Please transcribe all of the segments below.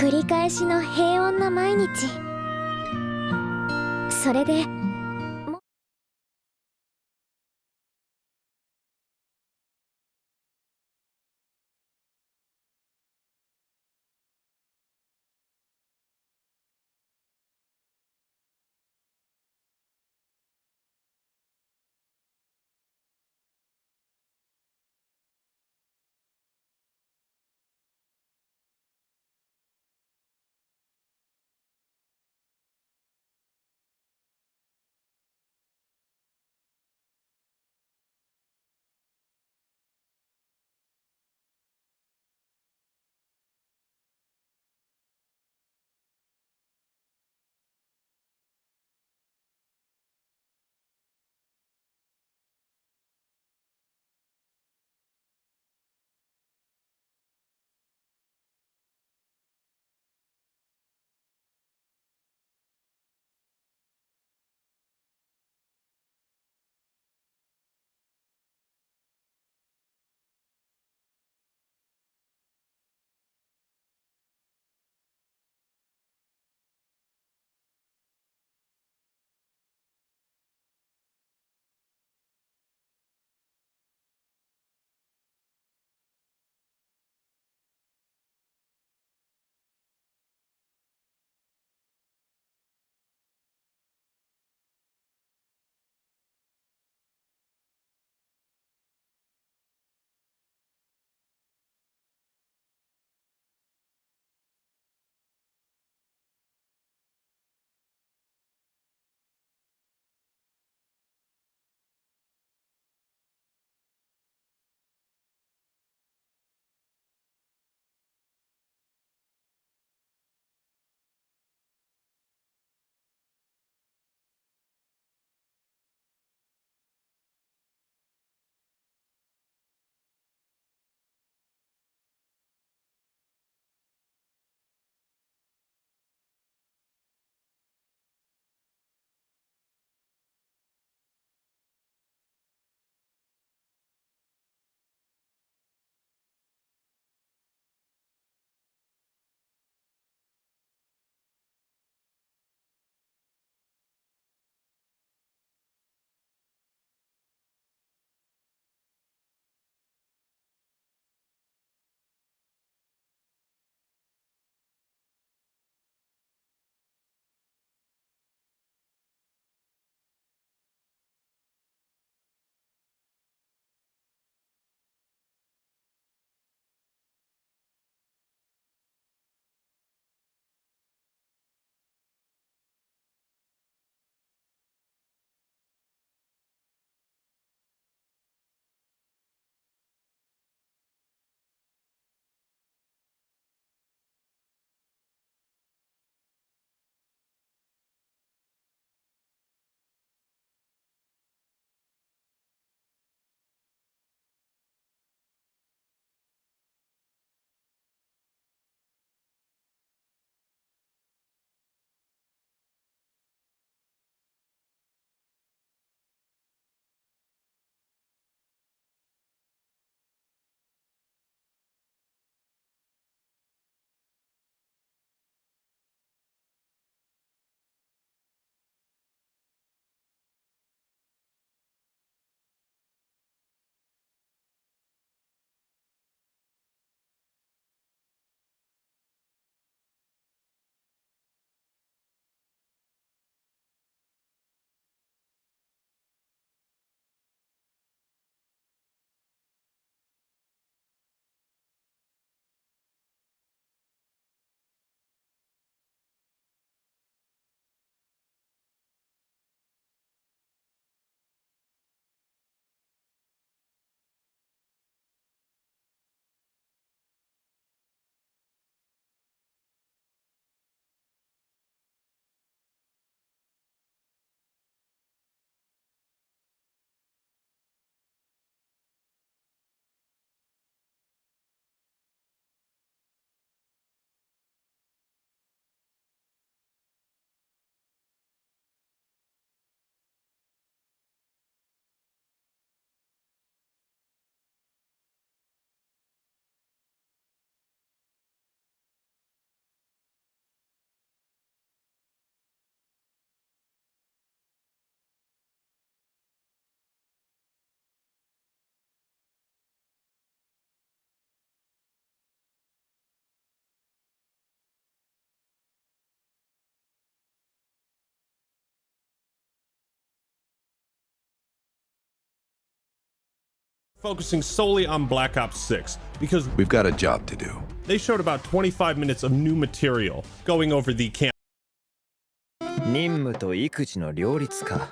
繰り返しの平穏な毎日。それで focusing solely on Black Ops 6 because we've got a job to do. They showed about 25 minutes of new material going over the camp. 任務と育児の両立か。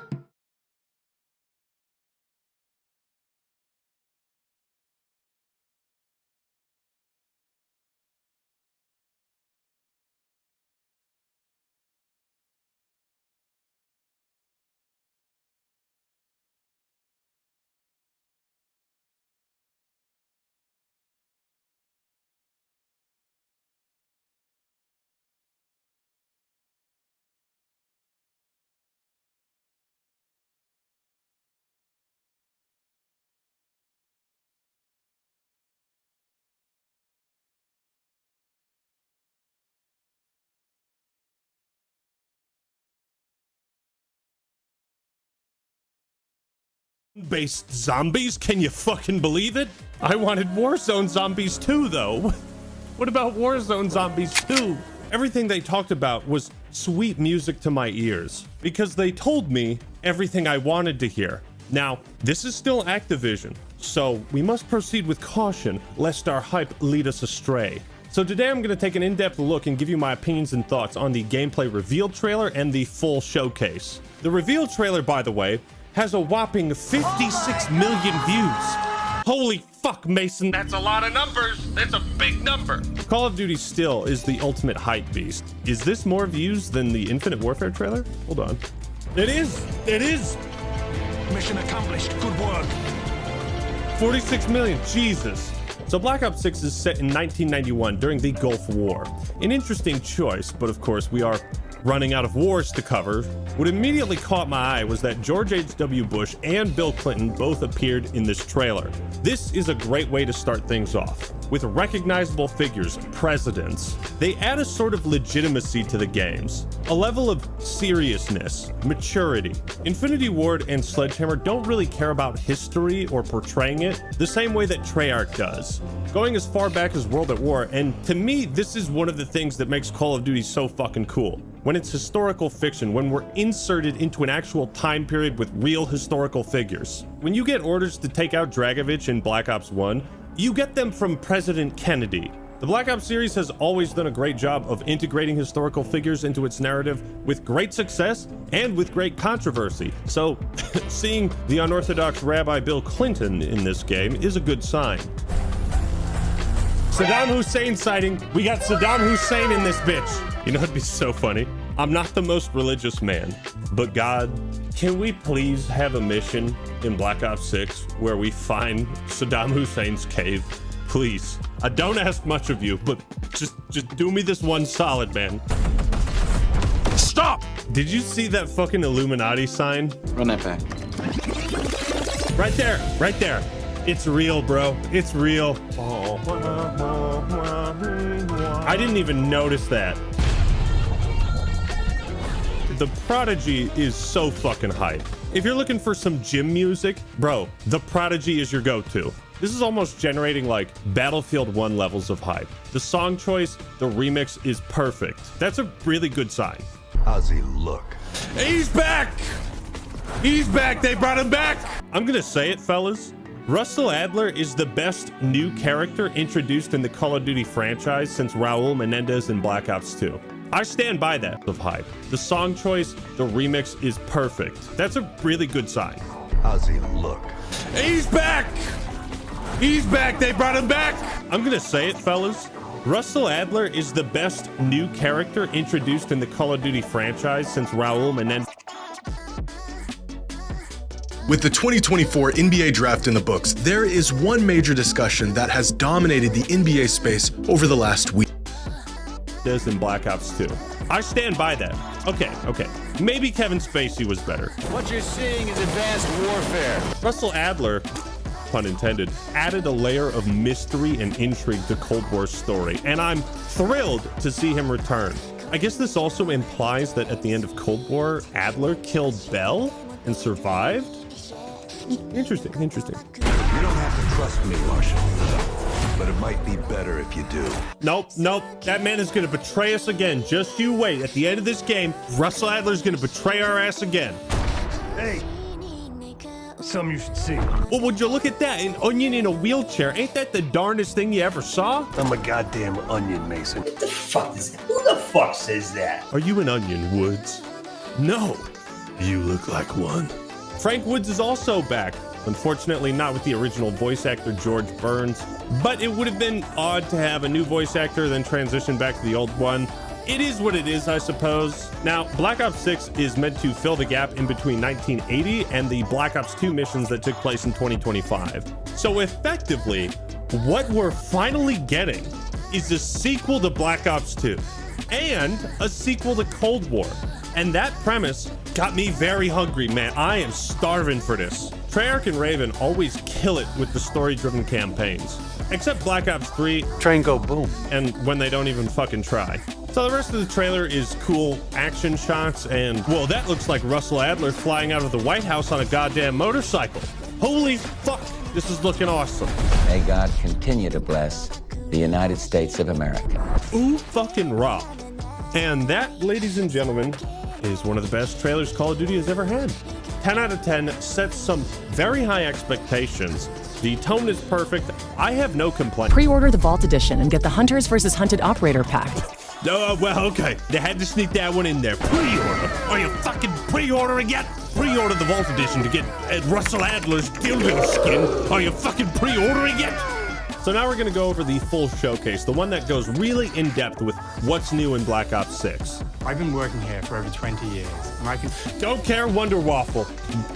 Based zombies? Can you fucking believe it? I wanted Warzone Zombies 2 though. What about Warzone Zombies 2? Everything they talked about was sweet music to my ears because they told me everything I wanted to hear. Now, this is still Activision, so we must proceed with caution lest our hype lead us astray. So today I'm going to take an in-depth look and give you my opinions and thoughts on the gameplay reveal trailer and the full showcase. The reveal trailer, by the way, has a whopping 56 million views. Holy fuck, Mason, that's a lot of numbers. That's a big number. Call of Duty still is the ultimate hype beast. Is this more views than the Infinite Warfare trailer? Hold on. It is. It is. Mission accomplished. Good work. 46 million. Jesus. So Black Ops 6 is set in 1991 during the Gulf War. An interesting choice, but of course we are running out of wars to cover. What immediately caught my eye was that George H.W. Bush and Bill Clinton both appeared in this trailer. This is a great way to start things off. With recognizable figures, presidents, they add a sort of legitimacy to the games, a level of seriousness, maturity. Infinity Ward and Sledgehammer don't really care about history or portraying it the same way that Treyarch does, going as far back as World at War, and to me, this is one of the things that makes Call of Duty so fucking cool. When it's historical fiction, when we're inserted into an actual time period with real historical figures. When you get orders to take out Dragovich in Black Ops 1, you get them from President Kennedy. The Black Ops series has always done a great job of integrating historical figures into its narrative with great success and with great controversy. So seeing the unorthodox Rabbi Bill Clinton in this game is a good sign. Saddam Hussein sighting. We got Saddam Hussein in this bitch. You know, it'd be so funny. I'm not the most religious man, but God, can we please have a mission in Black Ops 6 where we find Saddam Hussein's cave? Please. I don't ask much of you, but just do me this one solid, man. Stop! Did you see that fucking Illuminati sign? Run that back. Right there, right there. It's real, bro. It's real. I didn't even notice that. The Prodigy is so fucking hype. If you're looking for some gym music, bro, The Prodigy is your go-to. This is almost generating like Battlefield 1 levels of hype. The song choice, the remix is perfect. That's a really good sign. How's he look? He's back! He's back! They brought him back! I'm gonna say it, fellas. Russell Adler is the best new character introduced in the Call of Duty franchise since Raul Menendez in Black Ops 2. I stand by that of hype. The song choice, the remix is perfect. That's a really good sign. How's he look? He's back! He's back! They brought him back! I'm gonna say it, fellas. Russell Adler is the best new character introduced in the Call of Duty franchise since Raul Menendez. With the 2024 NBA draft in the books, there is one major discussion that has dominated the NBA space over the last week. Does in Black Ops 2. I stand by that. Okay. Maybe Kevin Spacey was better. What you're seeing is advanced warfare. Russell Adler, pun intended, added a layer of mystery and intrigue to Cold War's story, and I'm thrilled to see him return. I guess this also implies that at the end of Cold War, Adler killed Bell and survived? Interesting. You don't have to trust me, Marshall, but it might be better if you do. Nope. That man is going to betray us again. Just you wait. At the end of this game, Russell Adler's going to betray our ass again. Hey, Something you should see. Well, would you look at that? An onion in a wheelchair. Ain't that the darndest thing you ever saw? I'm a goddamn onion, Mason. What the fuck is that? Who the fuck says that? Are you an onion, Woods? No. You look like one. Frank Woods is also back. Unfortunately, not with the original voice actor George Burns, but it would have been odd to have a new voice actor then transition back to the old one. It is what it is, I suppose. Now, Black Ops 6 is meant to fill the gap in between 1980 and the Black Ops 2 missions that took place in 2025. So effectively, what we're finally getting is a sequel to Black Ops 2 and a sequel to Cold War. And that premise got me very hungry, man. I am starving for this. Treyarch and Raven always kill it with the story-driven campaigns. Except Black Ops 3. Train go boom. And when they don't even fucking try. So the rest of the trailer is cool action shots and, well, that looks like Russell Adler flying out of the White House on a goddamn motorcycle. Holy fuck, this is looking awesome. May God continue to bless the United States of America. Ooh fucking raw. And that, ladies and gentlemen, is one of the best trailers Call of Duty has ever had. 10 out of 10, sets some very high expectations. The tone is perfect. I have no complaints. Pre-order the Vault Edition and get the Hunters vs. Hunted Operator Pack. Well, okay. They had to sneak that one in there. Pre-order. Are you fucking pre-ordering yet? Pre-order the Vault Edition to get Russell Adler's dildo skin. Are you fucking pre-ordering yet? So now we're going to go over the full showcase, the one that goes really in-depth with what's new in Black Ops 6. I've been working here for over 20 years, and I can... Don't care, Wonder Waffle.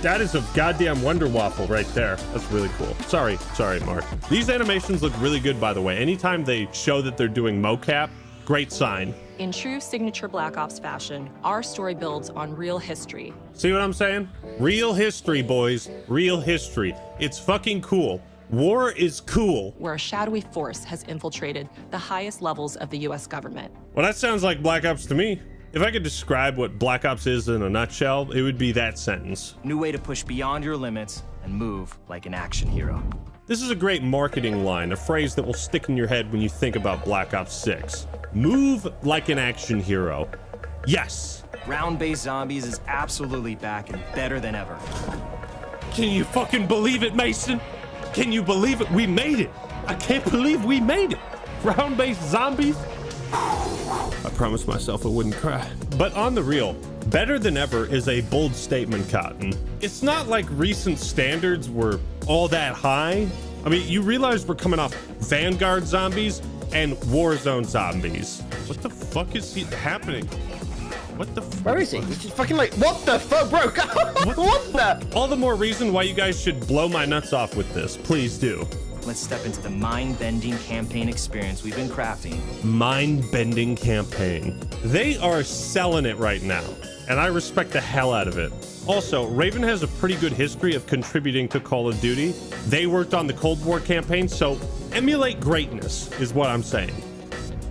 That is a goddamn Wonder Waffle right there. That's really cool. Sorry, Mark. These animations look really good, by the way. Anytime they show that they're doing mocap, great sign. In true signature Black Ops fashion, our story builds on real history. See what I'm saying? Real history, boys. Real history. It's fucking cool. War is cool. Where a shadowy force has infiltrated the highest levels of the US government. Well, that sounds like Black Ops to me. If I could describe what Black Ops is in a nutshell, it would be that sentence. New way to push beyond your limits and move like an action hero. This is a great marketing line, a phrase that will stick in your head when you think about Black Ops 6. Move like an action hero. Yes. Round-based zombies is absolutely back and better than ever. Can you fucking believe it, Mason? Can you believe it? We made it. I can't believe we made it. Round-based zombies. I promised myself I wouldn't cry. But on the real, better than ever is a bold statement, Cotton. It's not like recent standards were all that high. I mean, you realize we're coming off Vanguard zombies and Warzone zombies. What the fuck is happening? What the fuck? Where is he? He's just fucking like, what the fuck, bro? What the? All the more reason why you guys should blow my nuts off with this. Please do. Let's step into the mind-bending campaign experience we've been crafting. Mind-bending campaign. They are selling it right now, and I respect the hell out of it. Also, Raven has a pretty good history of contributing to Call of Duty. They worked on the Cold War campaign, so emulate greatness is what I'm saying.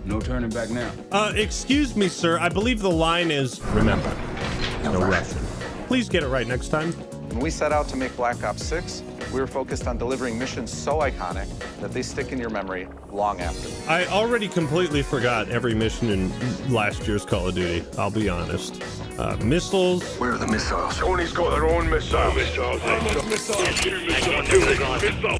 No turning back now. Excuse me, sir. I believe the line is, remember, no Russian. Please get it right next time. When we set out to make Black Ops 6, we were focused on delivering missions so iconic that they stick in your memory long after. I already completely forgot every mission in last year's Call of Duty, I'll be honest. Missiles. Where are the missiles? Tony's got their own missiles.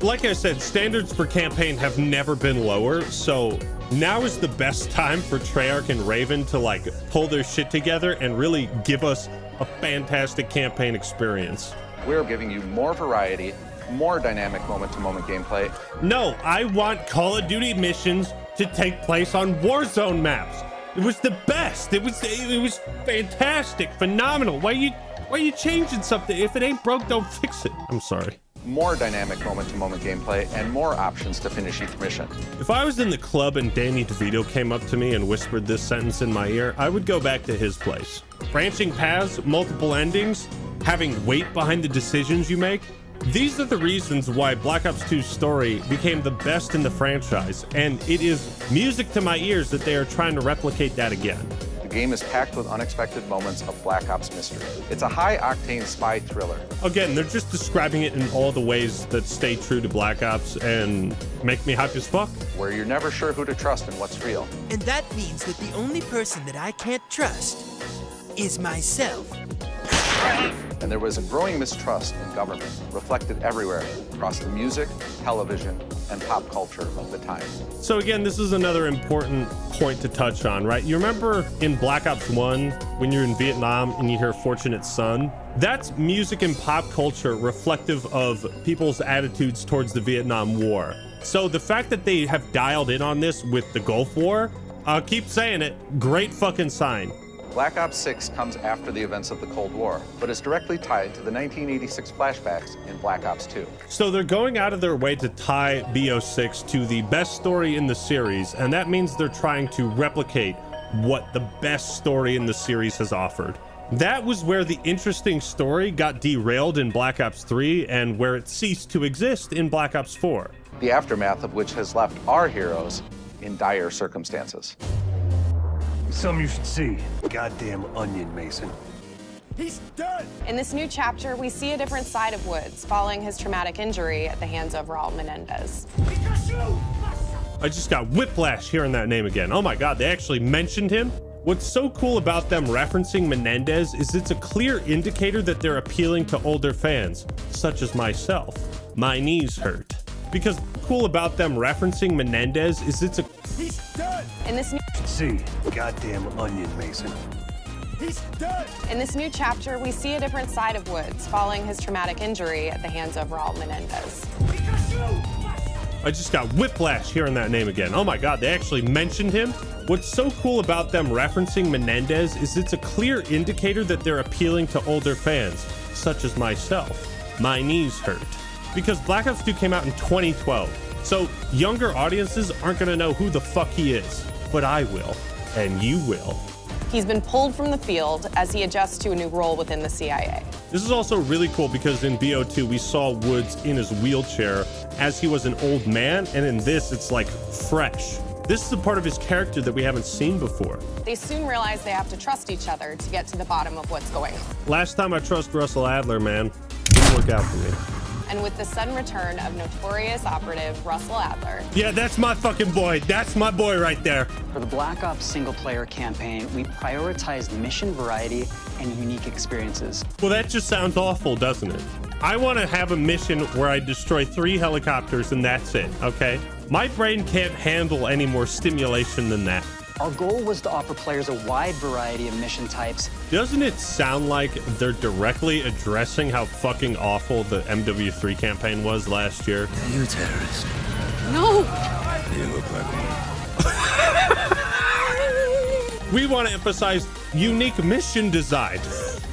Like I said, standards for campaign have never been lower, so now is the best time for Treyarch and Raven to like pull their shit together and really give us a fantastic campaign experience. We're giving you more variety, more dynamic moment-to-moment gameplay. No, I want Call of Duty missions to take place on Warzone maps. It was the best. It was fantastic, phenomenal. Why are you changing something? If it ain't broke, don't fix it. I'm sorry. More dynamic moment-to-moment gameplay and more options to finish each mission. If I was in the club and Danny DeVito came up to me and whispered this sentence in my ear, I would go back to his place. Branching paths, multiple endings, having weight behind the decisions you make. These are the reasons why Black Ops 2's story became the best in the franchise, and it is music to my ears that they are trying to replicate that again. The game is packed with unexpected moments of Black Ops mystery. It's a high-octane spy thriller. Again, they're just describing it in all the ways that stay true to Black Ops and make me hype as fuck. Where you're never sure who to trust and what's real. And that means that the only person that I can't trust is myself. And there was a growing mistrust in government, reflected everywhere across the music, television, and pop culture of the time. So again, this is another important point to touch on, right? You remember in Black Ops 1, when you're in Vietnam and you hear Fortunate Son? That's music and pop culture reflective of people's attitudes towards the Vietnam War. So the fact that they have dialed in on this with the Gulf War, I'll keep saying it, great fucking sign. Black Ops 6 comes after the events of the Cold War, but is directly tied to the 1986 flashbacks in Black Ops 2. So they're going out of their way to tie BO6 to the best story in the series, and that means they're trying to replicate what the best story in the series has offered. That was where the interesting story got derailed in Black Ops 3 and where it ceased to exist in Black Ops 4. The aftermath of which has left our heroes in dire circumstances. Something you should see. Goddamn onion, Mason. He's done! In this new chapter, we see a different side of Woods following his traumatic injury at the hands of Raul Menendez. I just got whiplash hearing that name again. Oh my God, they actually mentioned him? What's so cool about them referencing Menendez is it's a clear indicator that they're appealing to older fans, such as myself. My knees hurt. Because cool about them referencing Menendez is it's a... He's done! In this new... See, goddamn onion, Mason. He's done! In this new chapter, we see a different side of Woods following his traumatic injury at the hands of Raul Menendez. I just got whiplash hearing that name again. Oh my God, they actually mentioned him? What's so cool about them referencing Menendez is it's a clear indicator that they're appealing to older fans, such as myself. My knees hurt. Because Black Ops 2 came out in 2012. So younger audiences aren't gonna know who the fuck he is. But I will, and you will. He's been pulled from the field as he adjusts to a new role within the CIA. This is also really cool because in BO2 we saw Woods in his wheelchair as he was an old man, and in this it's like fresh. This is a part of his character that we haven't seen before. They soon realize they have to trust each other to get to the bottom of what's going on. Last time I trust Russell Adler, man, didn't work out for me. And with the sudden return of notorious operative Russell Adler. Yeah, that's my fucking boy. That's my boy right there. For the Black Ops single-player campaign, we prioritized mission variety and unique experiences. Well, that just sounds awful, doesn't it? I want to have a mission where I destroy 3 helicopters and that's it, okay? My brain can't handle any more stimulation than that. Our goal was to offer players a wide variety of mission types. Doesn't it sound like they're directly addressing how fucking awful the MW3 campaign was last year? Are you a terrorist? No! You look like one. We want to emphasize unique mission design.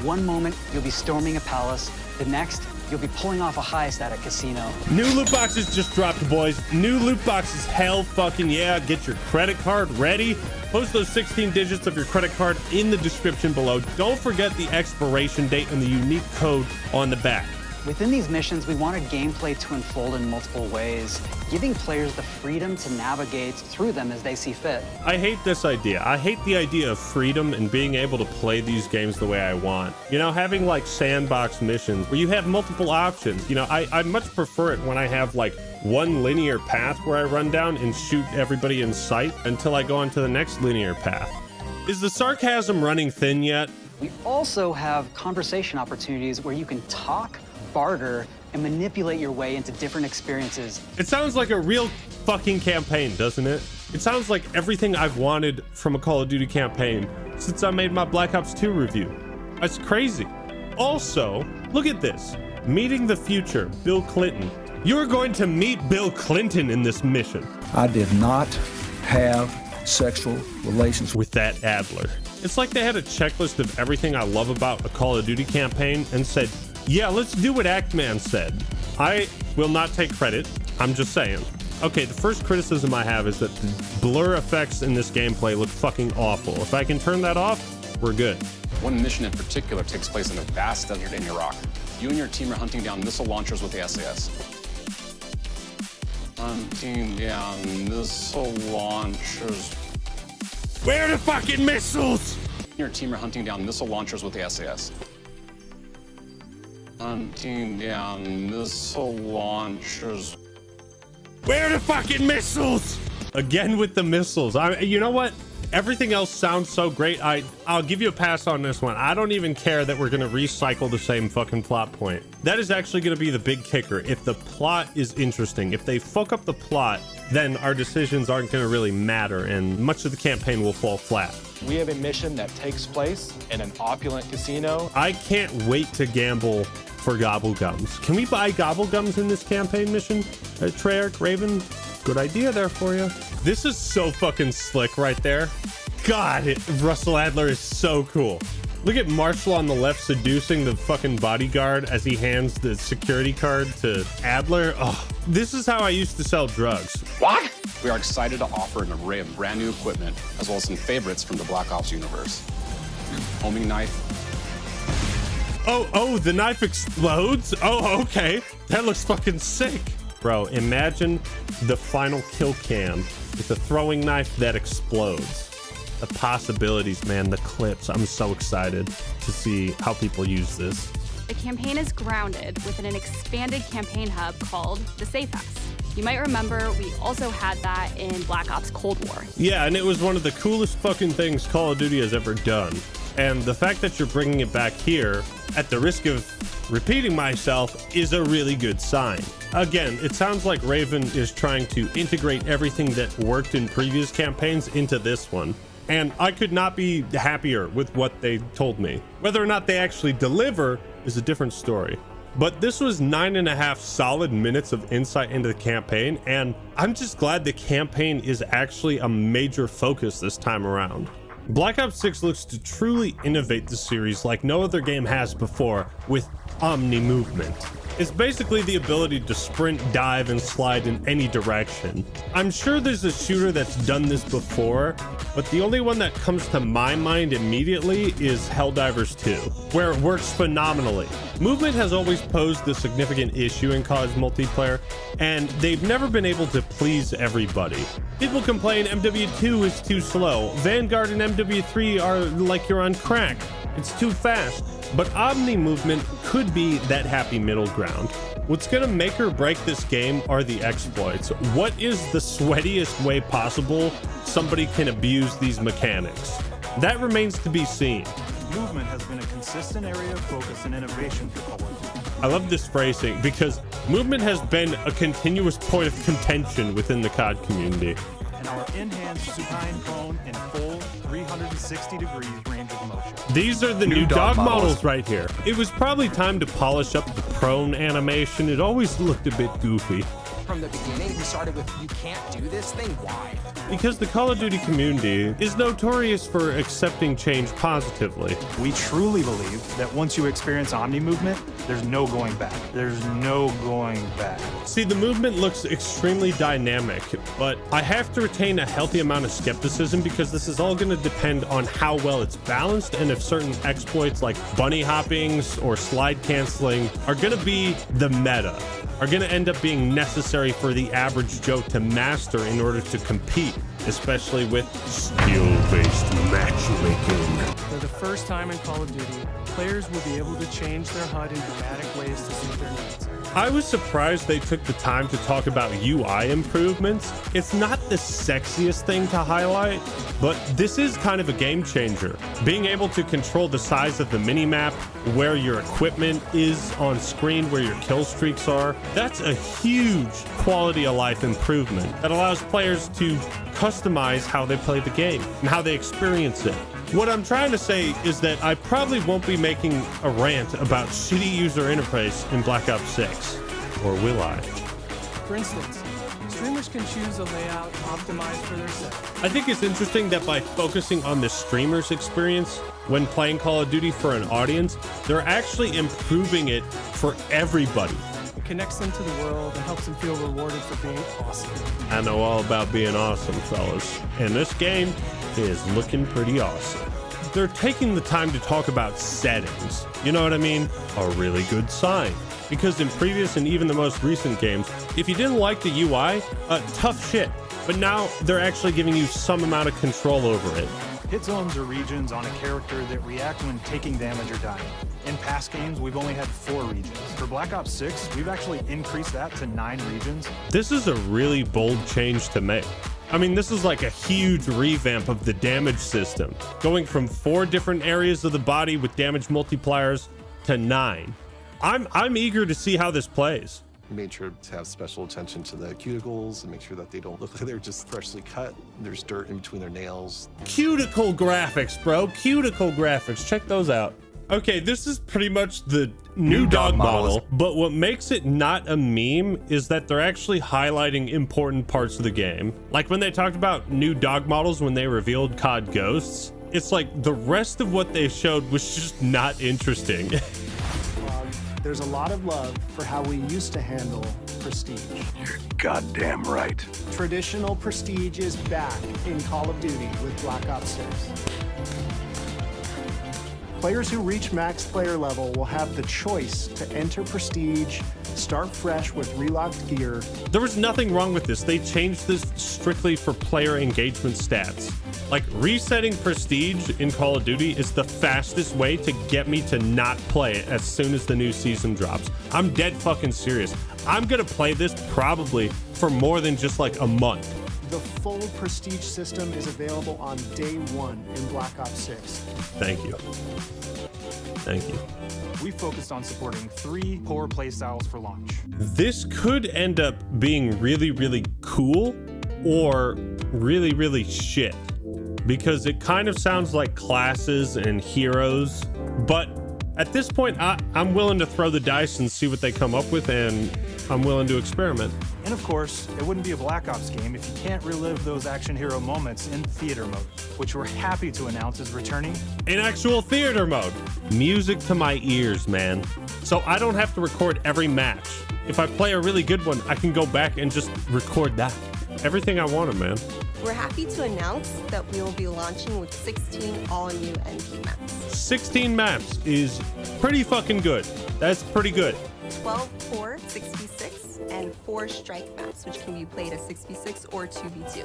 One moment, you'll be storming a palace. The next, you'll be pulling off a heist at a casino. New loot boxes just dropped, boys. New loot boxes, hell fucking yeah. Get your credit card ready. Post those 16 digits of your credit card in the description below. Don't forget the expiration date and the unique code on the back. Within these missions, we wanted gameplay to unfold in multiple ways, giving players the freedom to navigate through them as they see fit. I hate this idea. I hate the idea of freedom and being able to play these games the way I want. You know, having like sandbox missions where you have multiple options. You know, I much prefer it when I have like one linear path where I run down and shoot everybody in sight until I go on to the next linear path. Is the sarcasm running thin yet? We also have conversation opportunities where you can talk, barter, and manipulate your way into different experiences. It sounds like a real fucking campaign, doesn't it? It sounds like everything I've wanted from a Call of Duty campaign since I made my Black Ops 2 review. That's crazy. Also, look at this. Meeting the future, Bill Clinton. You're going to meet Bill Clinton in this mission. I did not have sexual relations with that Adler. It's like they had a checklist of everything I love about a Call of Duty campaign and said, yeah, let's do what Actman said. I will not take credit. I'm just saying. Okay, the first criticism I have is that the blur effects in this gameplay look fucking awful. If I can turn that off, we're good. One mission in particular takes place in a vast desert in Iraq. You and your team are hunting down missile launchers with the SAS. Hunting down missile launchers. Where are the fucking missiles? Your team are hunting down missile launchers with the SAS. Hunting down missile launchers. Where are the fucking missiles? Again with the missiles. You know what? Everything else sounds so great. I'll give you a pass on this one. I don't even care that we're going to recycle the same fucking plot point. That is actually going to be the big kicker. If the plot is interesting, if they fuck up the plot, then our decisions aren't going to really matter and much of the campaign will fall flat. We have a mission that takes place in an opulent casino. I can't wait to gamble for gobblegums. Can we buy gobblegums in this campaign mission? Treyarch, Raven, good idea there for you. This is so fucking slick right there. God, Russell Adler is so cool. Look at Marshall on the left seducing the fucking bodyguard as he hands the security card to Adler. Oh, this is how I used to sell drugs. What? We are excited to offer an array of brand new equipment, as well as some favorites from the Black Ops universe. Homing knife. Oh, the knife explodes? Oh, okay. That looks fucking sick. Bro, imagine the final kill cam with a throwing knife that explodes. The possibilities, man, the clips. I'm so excited to see how people use this. The campaign is grounded within an expanded campaign hub called the Safe House. You might remember we also had that in Black Ops Cold War. Yeah, and it was one of the coolest fucking things Call of Duty has ever done. And the fact that you're bringing it back here, at the risk of repeating myself, is a really good sign. Again, it sounds like Raven is trying to integrate everything that worked in previous campaigns into this one. And I could not be happier with what they told me. Whether or not they actually deliver is a different story. But this was 9.5 solid minutes of insight into the campaign, and I'm just glad the campaign is actually a major focus this time around. Black Ops 6 looks to truly innovate the series like no other game has before with Omni movement. It's basically the ability to sprint, dive, and slide in any direction. I'm sure there's a shooter that's done this before, but the only one that comes to my mind immediately is Helldivers 2, where it works phenomenally. Movement has always posed a significant issue in COD multiplayer, and they've never been able to please everybody. People complain MW2 is too slow, Vanguard and MW3 are like you're on crack. It's too fast. But Omni movement could be that happy middle ground. What's gonna make or break this game are the exploits. What is the sweatiest way possible somebody can abuse these mechanics? That remains to be seen. Movement has been a consistent area of focus and innovation for Call of Duty. I love this phrasing because movement has been a continuous point of contention within the COD community. And our enhanced supine prone and full 360 degrees range of motion. These are the new dog models right here. It was probably time to polish up the prone animation. It always looked a bit goofy. From the beginning, we started with, you can't do this thing, why? Because the Call of Duty community is notorious for accepting change positively. We truly believe that once you experience Omni movement, there's no going back. There's no going back. See, the movement looks extremely dynamic, but I have to retain a healthy amount of skepticism because this is all going to depend on how well it's balanced and if certain exploits like bunny hoppings or slide canceling are going to be the meta, are going to end up being necessary for the average Joe to master in order to compete, especially with skill-based matchmaking. For the first time in Call of Duty, players will be able to change their HUD in dramatic ways to suit their needs. I was surprised they took the time to talk about UI improvements. It's not the sexiest thing to highlight, but this is kind of a game changer. Being able to control the size of the minimap, where your equipment is on screen, where your kill streaks are, that's a huge quality of life improvement that allows players to customize how they play the game and how they experience it. What I'm trying to say is that I probably won't be making a rant about shitty user interface in Black Ops 6. Or will I? For instance, streamers can choose a layout optimized for their set. I think it's interesting that by focusing on the streamer's experience when playing Call of Duty for an audience, they're actually improving it for everybody. It connects them to the world and helps them feel rewarded for being awesome. I know all about being awesome, fellas. And this game is looking pretty awesome. They're taking the time to talk about settings. You know what I mean? A really good sign. Because in previous and even the most recent games, if you didn't like the UI, tough shit. But now they're actually giving you some amount of control over it. Hit zones are regions on a character that react when taking damage or dying. In past games, we've only had 4 regions. For Black Ops 6, we've actually increased that to 9 regions. This is a really bold change to make. I mean, this is like a huge revamp of the damage system, going from 4 different areas of the body with damage multipliers to 9. I'm eager to see how this plays. We made sure to have special attention to the cuticles and make sure that they don't look like they're just freshly cut. There's dirt in between their nails. Cuticle graphics, bro. Cuticle graphics. Check those out. Okay, this is pretty much the new dog model, but what makes it not a meme is that they're actually highlighting important parts of the game. Like when they talked about new dog models when they revealed COD Ghosts, it's like the rest of what they showed was just not interesting. There's a lot of love for how we used to handle Prestige. You're goddamn right. Traditional Prestige is back in Call of Duty with Black Ops 6. Players who reach max player level will have the choice to enter Prestige, start fresh with relocked gear. There was nothing wrong with this. They changed this strictly for player engagement stats. Like, resetting Prestige in Call of Duty is the fastest way to get me to not play it as soon as the new season drops. I'm dead fucking serious. I'm gonna play this probably for more than just like a month. The full Prestige system is available on day 1 in Black Ops 6. Thank you. Thank you. We focused on supporting 3 core playstyles for launch. This could end up being really, really cool or really, really shit, because it kind of sounds like classes and heroes. But at this point, I'm willing to throw the dice and see what they come up with, and I'm willing to experiment. And of course, it wouldn't be a Black Ops game if you can't relive those action hero moments in theater mode, which we're happy to announce is returning in actual theater mode. Music to my ears, man. So I don't have to record every match. If I play a really good one, I can go back and just record that. Everything I wanted, man. We're happy to announce that we will be launching with 16 all-new NP maps. 16 maps is pretty fucking good. That's pretty good. 12 core 6v6 and 4 strike maps, which can be played as 6v6 or 2v2.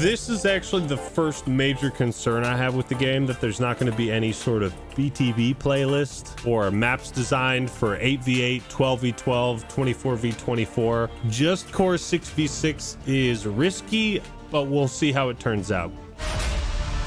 This is actually the first major concern I have with the game, that there's not going to be any sort of BTB playlist or maps designed for 8v8, 12v12, 24v24. Just core 6v6 is risky, but we'll see how it turns out.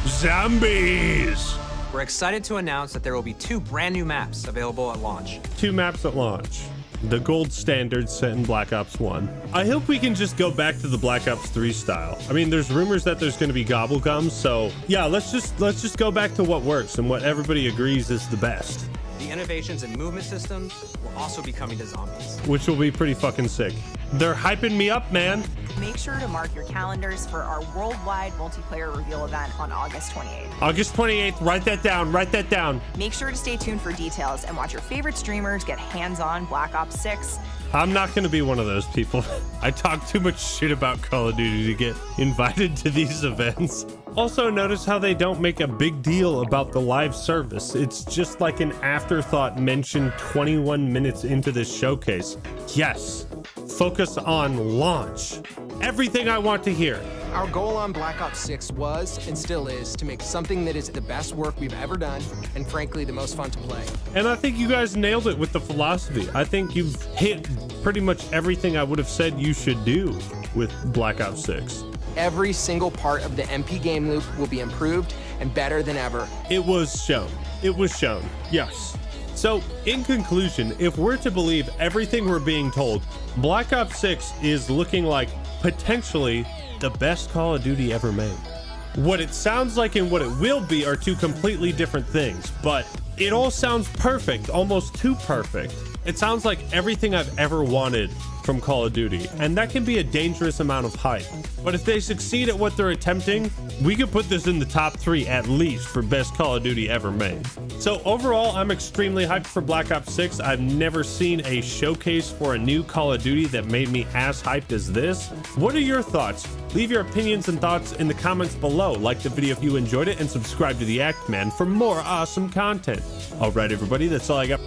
Zombies! We're excited to announce that there will be 2 brand new maps available at launch. 2 maps at launch. The gold standard set in Black Ops 1. I hope we can just go back to the Black Ops 3 style. I mean, there's rumors that there's going to be gobblegums, so yeah, let's just go back to what works and what everybody agrees is the best. The innovations in movement systems will also be coming to zombies, which will be pretty fucking sick. They're hyping me up, man. Make sure to mark your calendars for our worldwide multiplayer reveal event on August 28th. August 28th, write that down, write that down. Make sure to stay tuned for details and watch your favorite streamers get hands-on Black Ops 6. I'm not going to be one of those people. I talk too much shit about Call of Duty to get invited to these events. Also, notice how they don't make a big deal about the live service. It's just like an afterthought mentioned 21 minutes into this showcase. Yes, focus on launch. Everything I want to hear. Our goal on Black Ops 6 was, and still is, to make something that is the best work we've ever done, and frankly, the most fun to play. And I think you guys nailed it with the philosophy. I think you've hit pretty much everything I would have said you should do with Black Ops 6. Every single part of the MP game loop will be improved and better than ever. It was shown. It was shown. Yes. So, in conclusion, if we're to believe everything we're being told, Black Ops 6 is looking like potentially the best Call of Duty ever made. What it sounds like and what it will be are 2 completely different things, but it all sounds perfect, almost too perfect. It sounds like everything I've ever wanted from Call of Duty, and that can be a dangerous amount of hype. But if they succeed at what they're attempting, we could put this in the top 3 at least for best Call of Duty ever made. So overall, I'm extremely hyped for Black Ops 6. I've never seen a showcase for a new Call of Duty that made me as hyped as this. What are your thoughts? Leave your opinions and thoughts in the comments below. Like the video if you enjoyed it, and subscribe to the Act Man for more awesome content. All right, everybody, that's all I got.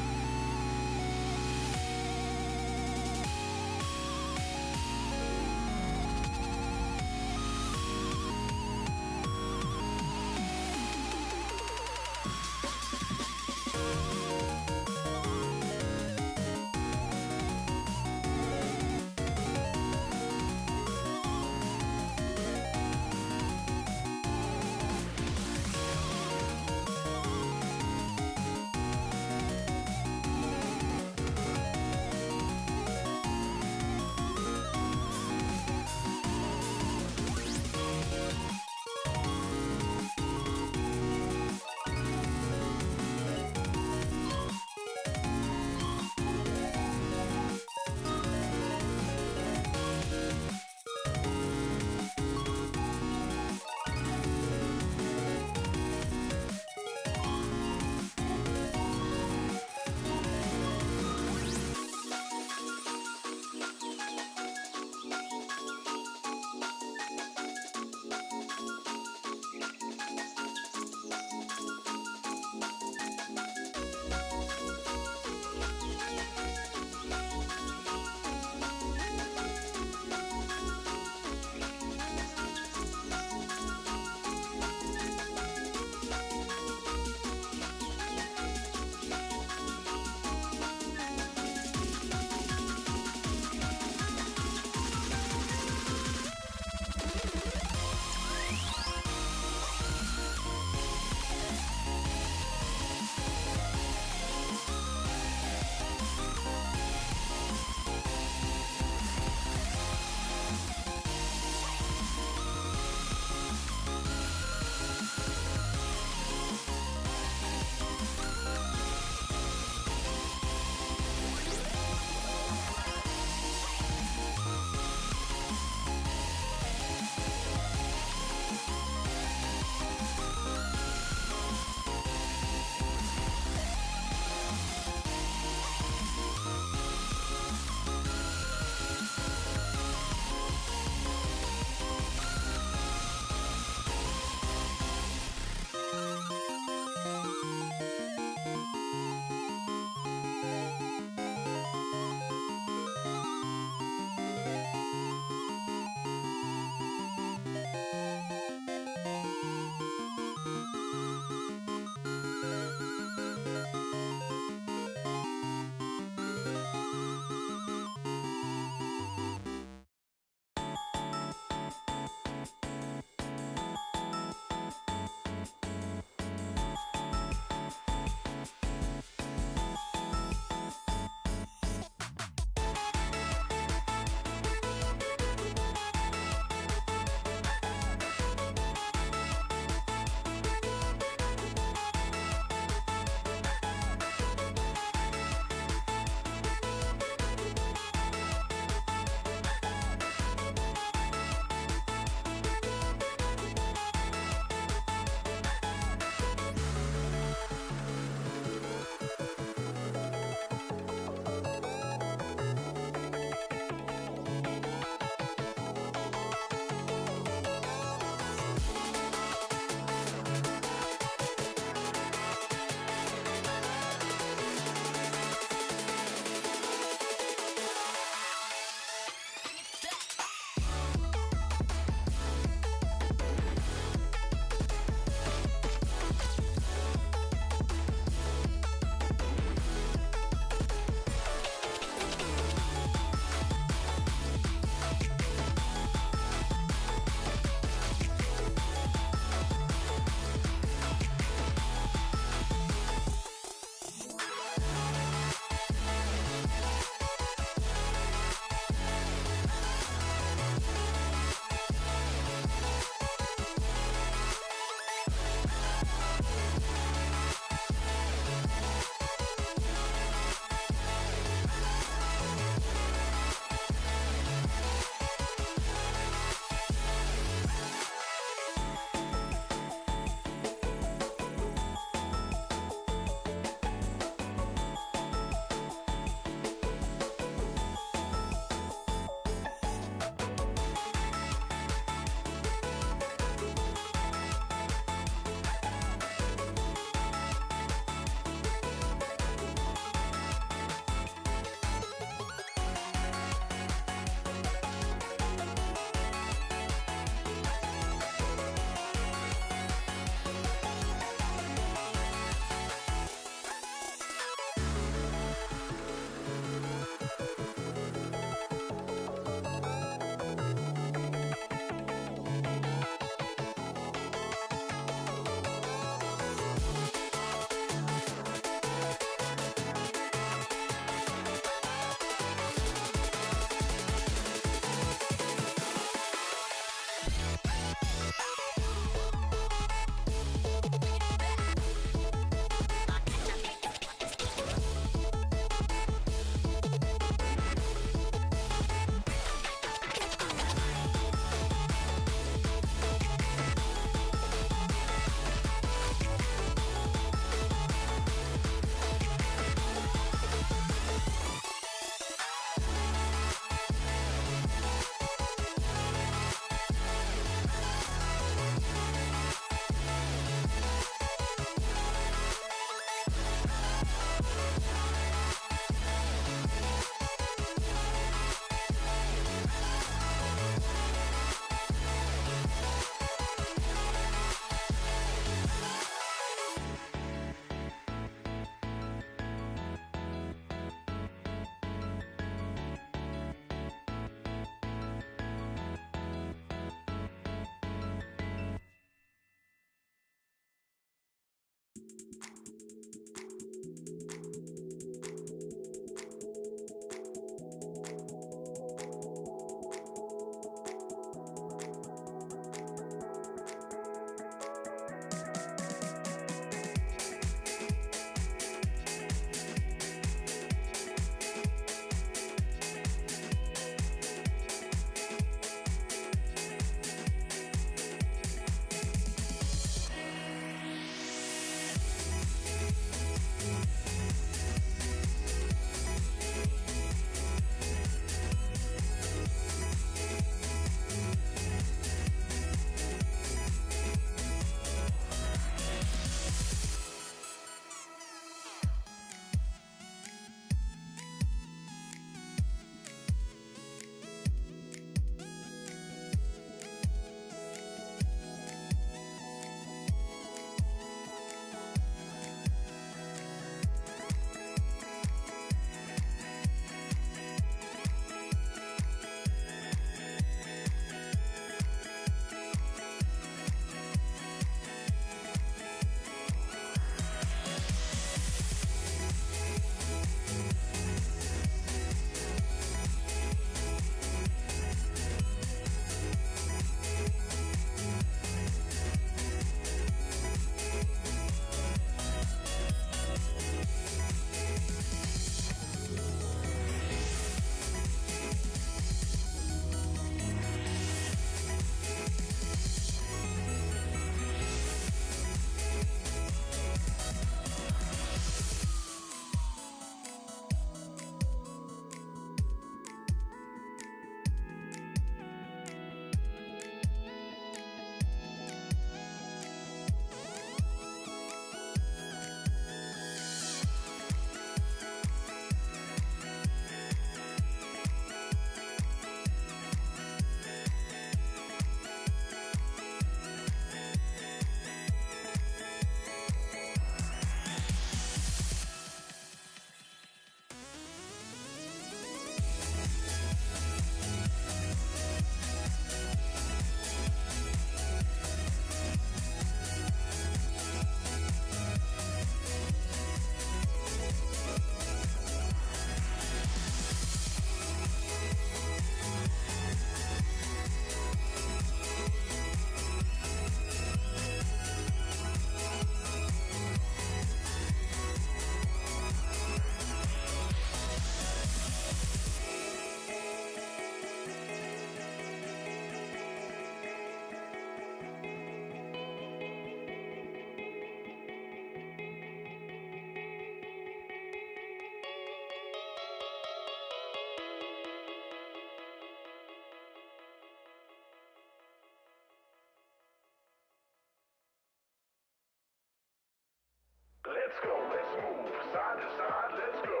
Let's go, let's move side to side, let's go.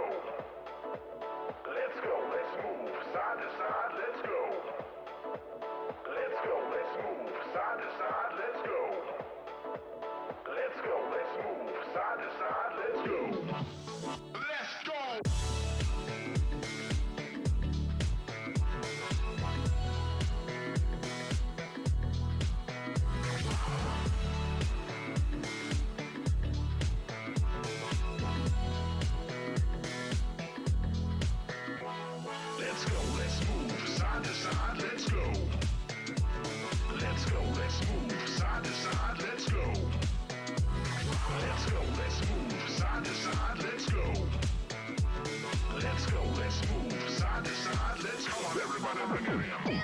Let's go, let's move side to side, let's go. Let's go, let's move side to side, let's go. Let's go, let's move side to side, let's go. Let's go! Let's go, let's move side to side, let's go. Let's go, let's move side to side, let's go. Let's go, let's move side to side, let's go. Let's go, let's move side to side, let's go. Everybody bring it in.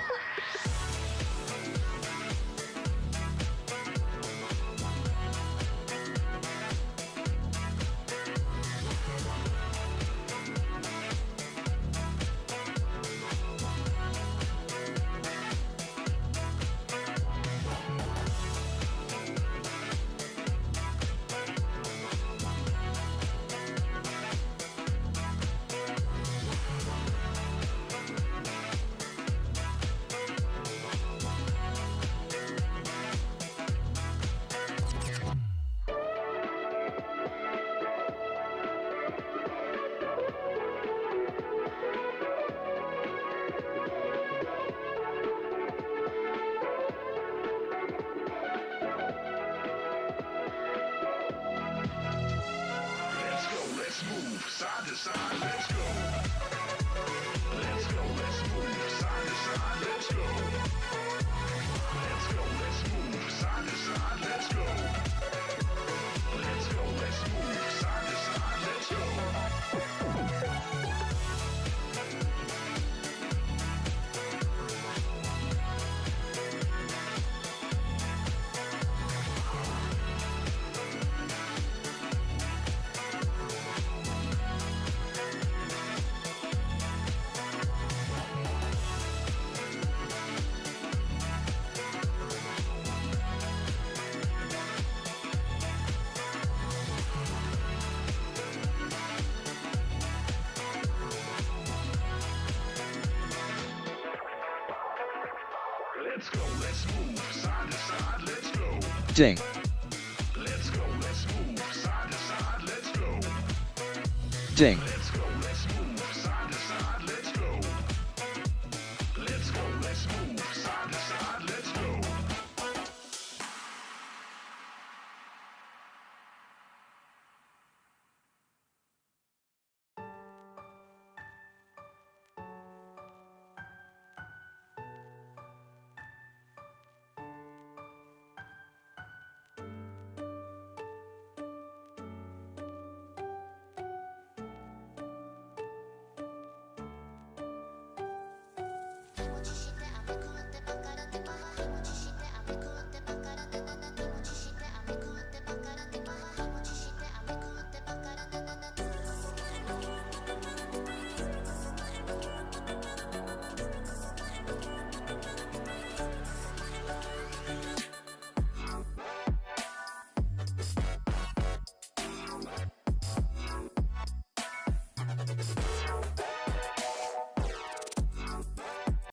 Let's move side to side, let's go. Let's go, let's move side to side, let's go. Let's go, let's move side to side, let's go. Let's go, let's move side to side, let's go. Let's go, let's move side to side, let's go. Ding. Let's go, let's move side to side, let's go. Ding. Let's